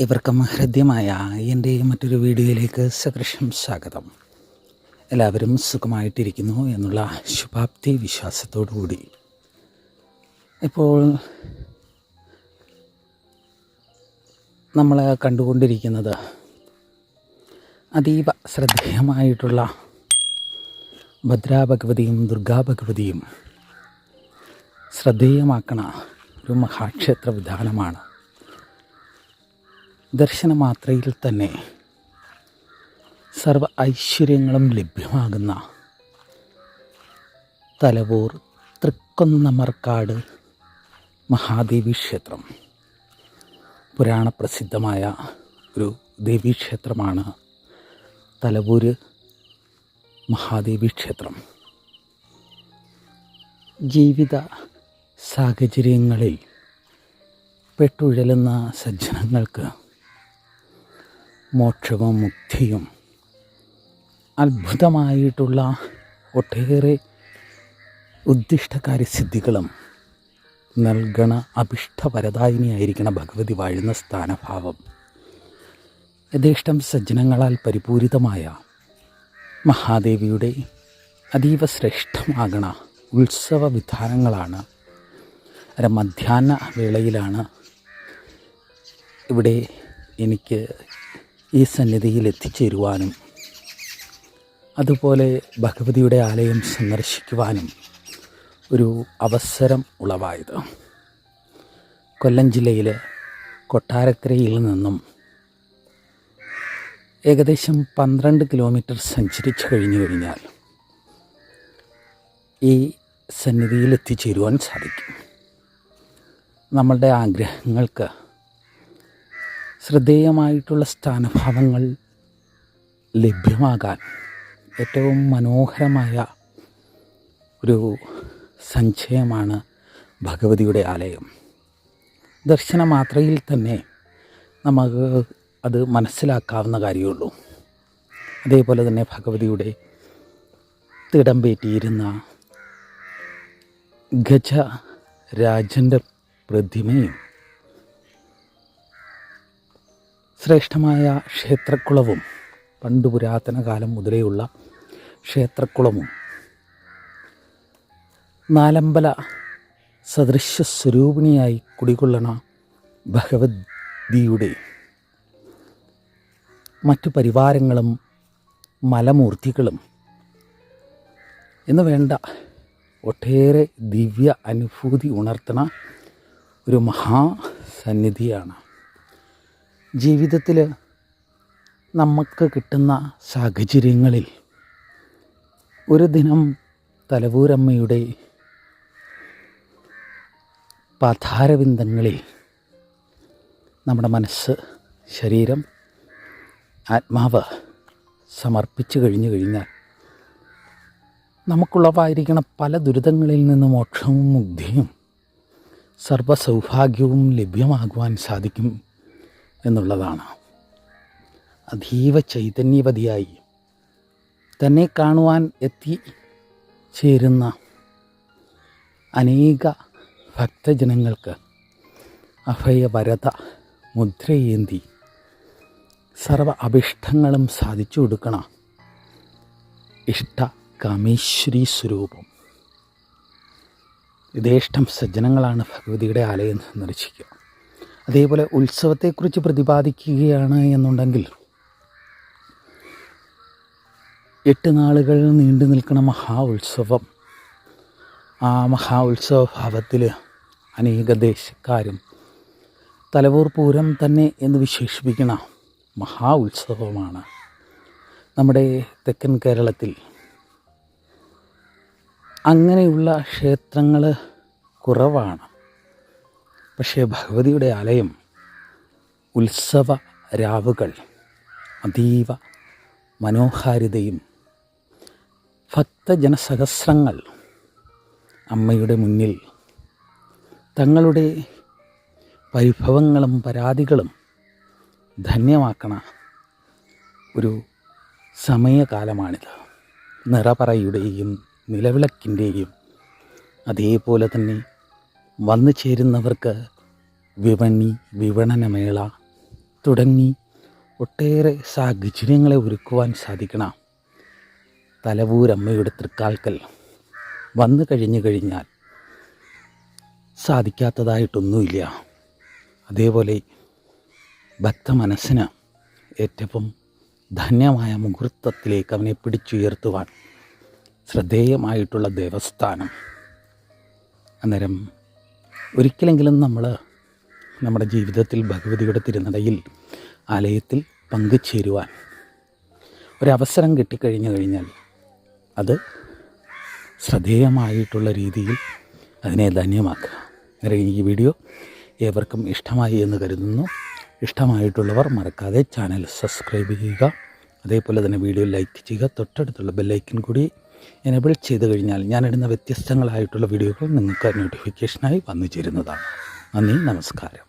ഇവർക്കും ഹൃദ്യമായ എൻ്റെ മറ്റൊരു വീഡിയോയിലേക്ക് സകൃഷം സ്വാഗതം. എല്ലാവരും സുഖമായിട്ടിരിക്കുന്നു എന്നുള്ള ശുഭാപ്തി വിശ്വാസത്തോടു കൂടി ഇപ്പോൾ നമ്മൾ കണ്ടുകൊണ്ടിരിക്കുന്നത് അതീവ ശ്രദ്ധേയമായിട്ടുള്ള ഭദ്രാഭഗവതിയും ദുർഗാഭഗവതിയും ശ്രദ്ധേയമാക്കണ ഒരു മഹാക്ഷേത്ര വിധാനമാണ്. ദർശനമാത്രയിൽ തന്നെ സർവ ഐശ്വര്യങ്ങളും ലഭ്യമാകുന്ന തലവൂർ തൃക്കൊന്നമർക്കാട് മഹാദേവി ക്ഷേത്രം പുരാണപ്രസിദ്ധമായ ഒരു ദേവീക്ഷേത്രമാണ് തലവൂര് മഹാദേവി ക്ഷേത്രം. ജീവിത സാഹചര്യങ്ങളിൽ പെട്ടുഴലുന്ന സജ്ജനങ്ങൾക്ക് മോക്ഷവും മുക്തിയും അത്ഭുതമായിട്ടുള്ള ഒട്ടേറെ ഉദ്ദിഷ്ടകാര്യസിദ്ധികളും നൽകണ അഭിഷ്ടവരദായിനിയായിരിക്കണ ഭഗവതി വാഴുന്ന സ്ഥാനഭാവം യഥേഷ്ടം സജ്ജനങ്ങളാൽ പരിപൂരിതമായ മഹാദേവിയുടെ അതീവ ശ്രേഷ്ഠമാകണ ഉത്സവ വിധാനങ്ങളാണ്. മധ്യാഹ്ന വേളയിലാണ് ഇവിടെ എനിക്ക് ഈ സന്നിധിയിൽ എത്തിച്ചേരുവാനും അതുപോലെ ഭഗവതിയുടെ ആലയം സന്ദർശിക്കുവാനും ഒരു അവസരം ഉളവായത്. കൊല്ലം ജില്ലയിലെ കൊട്ടാരക്കരയിൽ നിന്നും ഏകദേശം 12 കിലോമീറ്റർ സഞ്ചരിച്ചു കഴിഞ്ഞാൽ ഈ സന്നിധിയിൽ എത്തിച്ചേരുവാൻ സാധിക്കും. നമ്മളുടെ ആഗ്രഹങ്ങൾക്ക് ശ്രദ്ധേയമായിട്ടുള്ള സ്ഥാനഭാവങ്ങൾ ലഭ്യമാകാൻ ഏറ്റവും മനോഹരമായ ഒരു സഞ്ചയമാണ് ഭഗവതിയുടെ ആലയം. ദർശനമാത്രയിൽ തന്നെ നമുക്ക് അത് മനസ്സിലാക്കാവുന്ന കാര്യമുള്ളൂ. അതേപോലെ തന്നെ ഭഗവതിയുടെ തിടമ്പേറ്റിയിരുന്ന ഗജരാജൻ്റെ പ്രതിമയും ശ്രേഷ്ഠമായ ക്ഷേത്രക്കുളവും പണ്ട് പുരാതന കാലം മുതലേയുള്ള ക്ഷേത്രക്കുളവും നാലമ്പല സദൃശ്യ സ്വരൂപിണിയായി കുടികൊള്ളണ ഭഗവതിയുടെ മറ്റു പരിവാരങ്ങളും മലമൂർത്തികളും എന്ന് വേണ്ട ഒട്ടേറെ ദിവ്യ അനുഭൂതി ഉണർത്തണ ഒരു മഹാസന്നിധിയാണ്. ജീവിതത്തിൽ നമുക്ക് കിട്ടുന്ന സാഹചര്യങ്ങളിൽ ഒരു ദിനം തലവൂരമ്മയുടെ പാതാരവിന്ദങ്ങളിൽ നമ്മുടെ മനസ്സ്, ശരീരം, ആത്മാവ് സമർപ്പിച്ചു കഴിഞ്ഞാൽ നമുക്കുള്ളവായിരിക്കുന്ന പല ദുരിതങ്ങളിൽ നിന്ന് മോക്ഷവും മുക്തിയും സർവ്വസൗഭാഗ്യവും ലഭ്യമാകുവാൻ സാധിക്കും എന്നുള്ളതാണ്. അതീവ ചൈതന്യവതിയായി തന്നെ കാണുവാൻ എത്തിച്ചേരുന്ന അനേക ഭക്തജനങ്ങൾക്ക് അഭയവരദ മുദ്രയേന്തി സർവ അഭിഷ്ടങ്ങളും സാധിച്ചു കൊടുക്കണ ഇഷ്ടകാമേശ്വരി സ്വരൂപം യഥേഷ്ടം സജ്ജനങ്ങളാണ് ഭഗവതിയുടെ ആലയം സന്ദർശിക്കുക. അതേപോലെ ഉത്സവത്തെക്കുറിച്ച് പ്രതിപാദിക്കുകയാണ് എന്നുണ്ടെങ്കിൽ 8 നാളുകൾ നീണ്ടു നിൽക്കുന്ന മഹാ ഉത്സവം, ആ മഹാ ഉത്സവ ഭാവത്തിൽ അനേക ദേശക്കാരും തലവൂർ പൂരം തന്നെ എന്ന് വിശേഷിപ്പിക്കുന്ന മഹാ ഉത്സവമാണ്. നമ്മുടെ തെക്കൻ കേരളത്തിൽ അങ്ങനെയുള്ള ക്ഷേത്രങ്ങൾ കുറവാണ്. പക്ഷേ ഭഗവതിയുടെ ആലയം ഉത്സവ രാവുകൾ അതീവ മനോഹാരിതയും ഭക്തജനസഹസ്രങ്ങൾ അമ്മയുടെ മുന്നിൽ തങ്ങളുടെ പരിഭവങ്ങളും പരാതികളും ധന്യമാക്കണ ഒരു സമയകാലമാണിത്. നിറപറയുടെയും നിലവിളക്കിൻ്റെയും അതേപോലെ തന്നെ വന്നു ചേരുന്നവർക്ക് വിപണനമേള തുടങ്ങി ഒട്ടേറെ സാഹചര്യങ്ങളെ ഒരുക്കുവാൻ സാധിക്കണ തലവൂരമ്മയുടെ തൃക്കാൽക്കൽ വന്നു കഴിഞ്ഞാൽ സാധിക്കാത്തതായിട്ടൊന്നുമില്ല. അതേപോലെ ഭക്തമനസ്സിന് ഏറ്റവും ധന്യമായ മുഹൂർത്തത്തിലേക്ക് അവനെ പിടിച്ചുയർത്തുവാൻ ശ്രദ്ധേയമായിട്ടുള്ള ദേവസ്ഥാനം. അന്നേരം ഒരിക്കലെങ്കിലും നമ്മൾ നമ്മുടെ ജീവിതത്തിൽ ഭഗവതിയുടെ തിരുനടയിൽ ആലയത്തിൽ പങ്കുചേരുവാൻ ഒരവസരം കിട്ടിക്കഴിഞ്ഞാൽ അത് ശ്രദ്ധേയമായിട്ടുള്ള രീതിയിൽ അതിനെ ധന്യമാക്കുക. അന്നേരം ഈ വീഡിയോ ഏവർക്കും ഇഷ്ടമായി എന്ന് കരുതുന്നു. ഇഷ്ടമായിട്ടുള്ളവർ മറക്കാതെ ചാനൽ സബ്സ്ക്രൈബ് ചെയ്യുക. അതേപോലെ തന്നെ വീഡിയോ ലൈക്ക് ചെയ്യുക. തൊട്ടടുത്തുള്ള ബെല്ലൈക്കൻ കൂടി എനേബിൾ ചെയ്ത് കഴിഞ്ഞാൽ ഞാനിടുന്ന വ്യത്യസ്തങ്ങളായിട്ടുള്ള വീഡിയോകൾ നിങ്ങൾക്ക് നോട്ടിഫിക്കേഷനായി വന്നു ചേരുന്നതാണ്. നന്ദി, നമസ്കാരം.